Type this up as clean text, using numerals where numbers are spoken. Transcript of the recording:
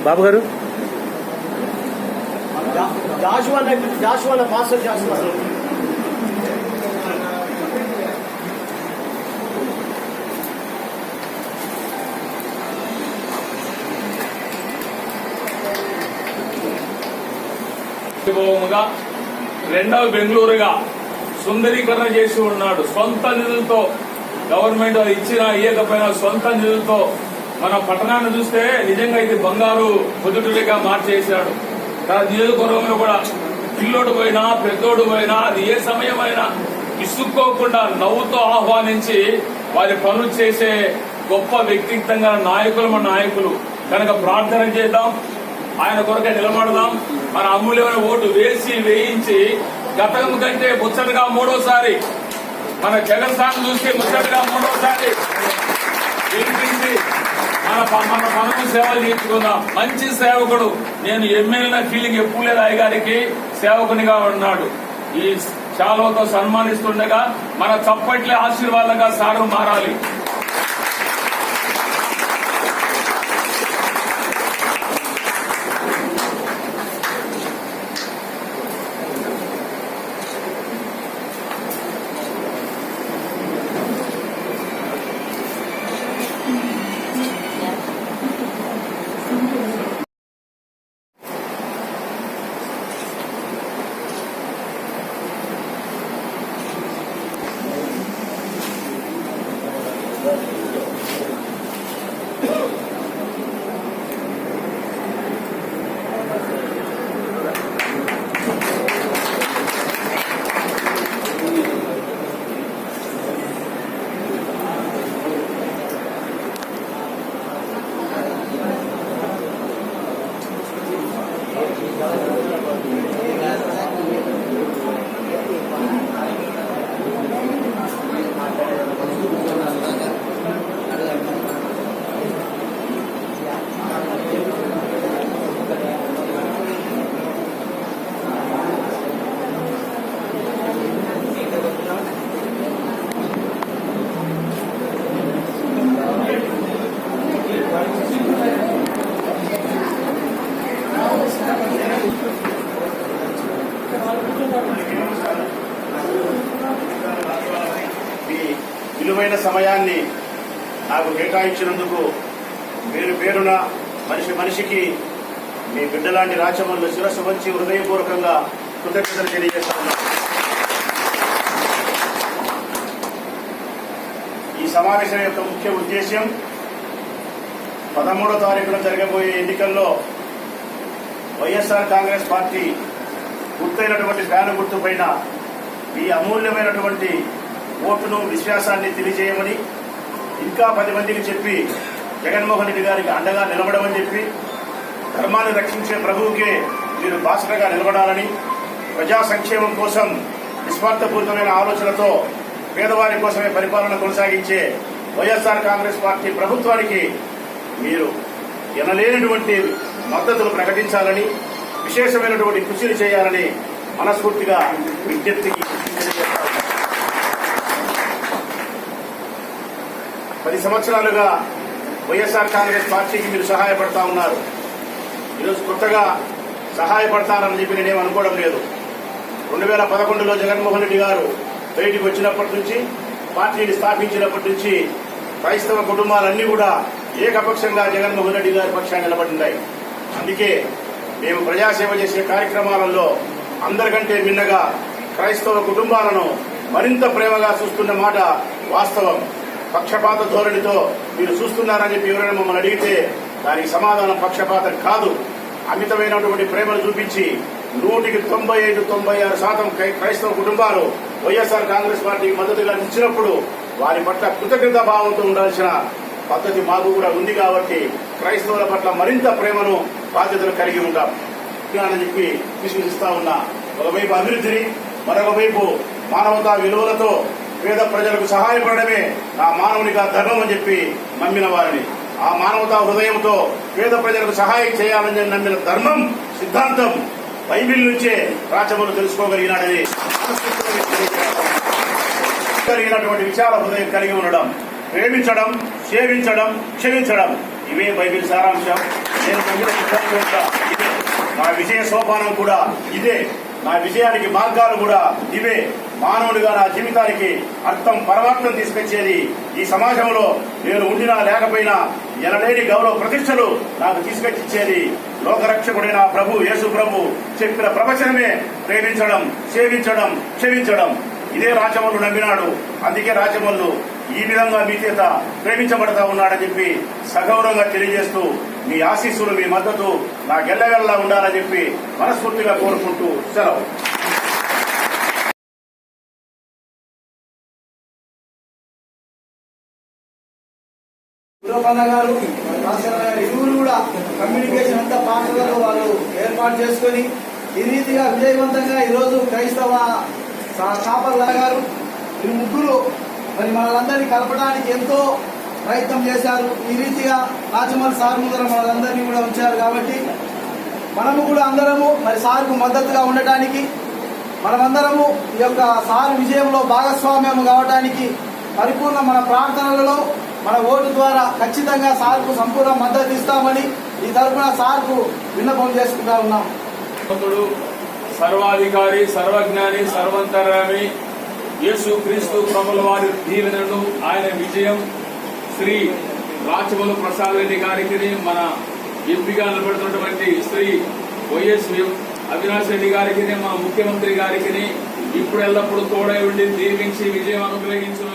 బాబు గారు జాషువా మాస్టర్ జాషువా రెండవ బెంగళూరుగా సుందరీకరణ చేసి ఉన్నాడు. సొంత నిధులతో గవర్నమెంట్ ఇచ్చిన ఇయ్యకపోయినా సొంత నిధులతో మన పట్టణాన్ని చూస్తే నిజంగా ఇది బంగారు పొద్దుటూరుగా మార్చేశాడు. తన నియోజకవర్గంలో కూడా పిల్లోడు పోయినా పెద్దోడు పోయినా అది ఏ సమయమైనా ఇసుక్కోకుండా నవ్వుతో ఆహ్వానించి వారి పనులు చేసే గొప్ప వ్యక్తిగతంగా నాయకులు మన నాయకులు. కనుక ప్రార్థన చేద్దాం, ఆయన కొరకే నిలబడదాం. మన అమూల్యమైన ఓటు వేయించి గతం కంటే ముచ్చటగా మూడోసారి మన జగన్ సార్ చూసి ముచ్చటగా మూడోసారి గెలిపించి మన పనులు సేవలు తీర్చుకుందాం. మంచి సేవకుడు. నేను ఎమ్మెల్యే ఫీలింగ్ ఎప్పుడు లేదు. అయ్యగారికి సేవకునిగా ఉన్నాడు. ఈ శాలువతో సన్మానిస్తుండగా మన చప్పట్లే ఆశీర్వాదంగా సారు మారాలి. విలువైన సమయాన్ని నాకు కేటాయించినందుకు పేరున మనిషికి మీ బిడ్డలాంటి రాచమల్లు శిరస్సు వంచి హృదయపూర్వకంగా కృతజ్ఞతలు తెలియజేస్తా ఉన్నాను. ఈ ఈ సమావేశం యొక్క ముఖ్య ఉద్దేశ్యం 13వ తారీఖున జరగబోయే ఎన్నికల్లో వైఎస్ఆర్ కాంగ్రెస్ పార్టీ గుర్తైనటువంటి ఫ్యాన్ గుర్తు పైన మీ అమూల్యమైనటువంటి ఓటును విశ్వాసాన్ని తెలియజేయమని, ఇంకా 10 మందికి చెప్పి జగన్మోహన్ రెడ్డి గారికి అండగా నిలబడమని చెప్పి, ధర్మాన్ని రక్షించే ప్రభువుకే మీరు బాసటగా నిలబడాలని, ప్రజా సంక్షేమం కోసం నిస్వార్థపూరితమైన ఆలోచనతో పేదవారి కోసమే పరిపాలన కొనసాగించే వైఎస్ఆర్ కాంగ్రెస్ పార్టీ ప్రభుత్వానికి మీరు ఎనలేనటువంటి మద్దతులు ప్రకటించాలని, విశేషమైనటువంటి కృషిని చేయాలని మనస్ఫూర్తిగా విజ్ఞప్తికి 10 సంవత్సరాలుగా వైఎస్ఆర్ కాంగ్రెస్ పార్టీకి మీరు సహాయపడతా ఉన్నారు. ఈరోజు కొత్తగా సహాయపడతానని చెప్పి నేనేం అనుకోవడం లేదు. 2011లో జగన్మోహన్ రెడ్డి గారు బయటికి వచ్చినప్పటి నుంచి, పార్టీని స్థాపించినప్పటి నుంచి క్రైస్తవ కుటుంబాలన్నీ కూడా ఏకపక్షంగా జగన్మోహన్ రెడ్డి గారి పక్షాన్ని నిలబడినాయి. అందుకే మేము ప్రజాసేవ చేసే కార్యక్రమాలలో అందరికంటే మిన్నగా క్రైస్తవ కుటుంబాలను మరింత ప్రేమగా చూస్తున్న మాట వాస్తవం. పక్షపాత ధోరణితో మీరు చూస్తున్నారని చెప్పి ఎవరైనా మమ్మల్ని అడిగితే దానికి సమాధానం పక్షపాతం కాదు. అమితమైనటువంటి ప్రేమను చూపించి 100కి 95-96% క్రైస్తవ కుటుంబాలు వైఎస్ఆర్ కాంగ్రెస్ పార్టీకి మద్దతుగా ఇచ్చినప్పుడు వారి పట్ల కృతజ్ఞత భావంతో ఉండాల్సిన పద్ధతి మాకు కూడా ఉంది. కాబట్టి క్రైస్తవుల పట్ల మరింత ప్రేమను, బాధ్యతలు కలిగి ఉంటాం అని చెప్పి విశ్వసిస్తా ఉన్నా. ఒకవైపు అభివృద్ధిని, మరొక వైపు మానవతా విలువలతో పేద ప్రజలకు సహాయపడమే నా మానవునిగా ధర్మం అని చెప్పి నమ్మిన వారిని, ఆ మానవతా హృదయంతో పేద ప్రజలకు సహాయం చేయాలని నమ్మిన ధర్మం, సిద్ధాంతం బైబిల్ నుంచే రాచములు తెలుసుకోగలిగినాడని కలిగినటువంటి విశాల హృదయం కలిగి ఉండడం, ప్రేమించడం, సేవించడం, క్షమించడం, ఇవే బైబిల్ సారాంశం. నేను నమ్మిన సిద్ధాంతం ఇదే, నా విజయ సోపానం కూడా ఇదే, నా విజయానికి మార్గాలు కూడా ఇవే. మానవుడిగా నా జీవితానికి అర్థం, పరమార్థం తీసుకొచ్చేది ఈ సమాజంలో నేను ఉండినా లేకపోయినా ఎనలేని గౌరవ ప్రతిష్టలు నాకు తీసుకొచ్చిచ్చేది లోకరక్షకుడైన ప్రభు యేసు ప్రభు చెప్పిన ప్రవచనమే ప్రేమించడం, సేవించడం, క్షమించడం. ఇదే రాచమల్లు నమ్మినాడు. అందుకే రాచమల్లు ఈ విధంగా మీ చేత ప్రేమించబడతా ఉన్నాడని చెప్పి సగౌరవంగా తెలియజేస్తూ మీ ఆశీస్సులు, మీ మద్దతు నా గెల్లగల్లా ఉండాలని చెప్పి మనస్ఫూర్తిగా కోరుకుంటూ సెలవు. గారు ఇరువురు కూడా కమ్యూనికేషన్ అంతా పాత్రలో వాళ్ళు ఏర్పాటు చేసుకుని ఈ రీతిగా విజయవంతంగా ఈరోజు క్రైస్తవ కాపర్లా గారు ఈ ముగ్గురు మరి మనలందరినీ కలపడానికి ఎంతో ప్రయత్నం చేశారు. ఈ రీతిగా రాజమౌళి సార్ ముందర మనలందరినీ కూడా ఉంచారు. కాబట్టి మనము కూడా అందరము మరి సార్కు మద్దతుగా ఉండటానికి, మనమందరము ఈ యొక్క సార్ విజయంలో భాగస్వామ్యం కావడానికి పరిపూర్ణ మన ప్రార్థనలలో మన ఓటు ద్వారా ఖచ్చితంగా సార్కు సంపూర్ణ మద్దతు ఇస్తామని ఈ తరఫున సార్కు విన్నపం చేసుకుంటా ఉన్నాం. సర్వాధికారి, సర్వజ్ఞాని, సర్వంతర్యామి యేసు క్రీస్తు ప్రభుల వారి దీవెనలు, ఆయన విజయం శ్రీ రాచమల్లు ప్రసాద్ రెడ్డి గారికి, మన ఎంపీగా నిలబడుతున్నటువంటి శ్రీ వైఎస్ అవినాష్ రెడ్డి గారికి, మన ముఖ్యమంత్రి గారికి ఇప్పుడు ఎల్లప్పుడూ తోడై ఉండి దీవించి విజయం అనుగ్రహించు.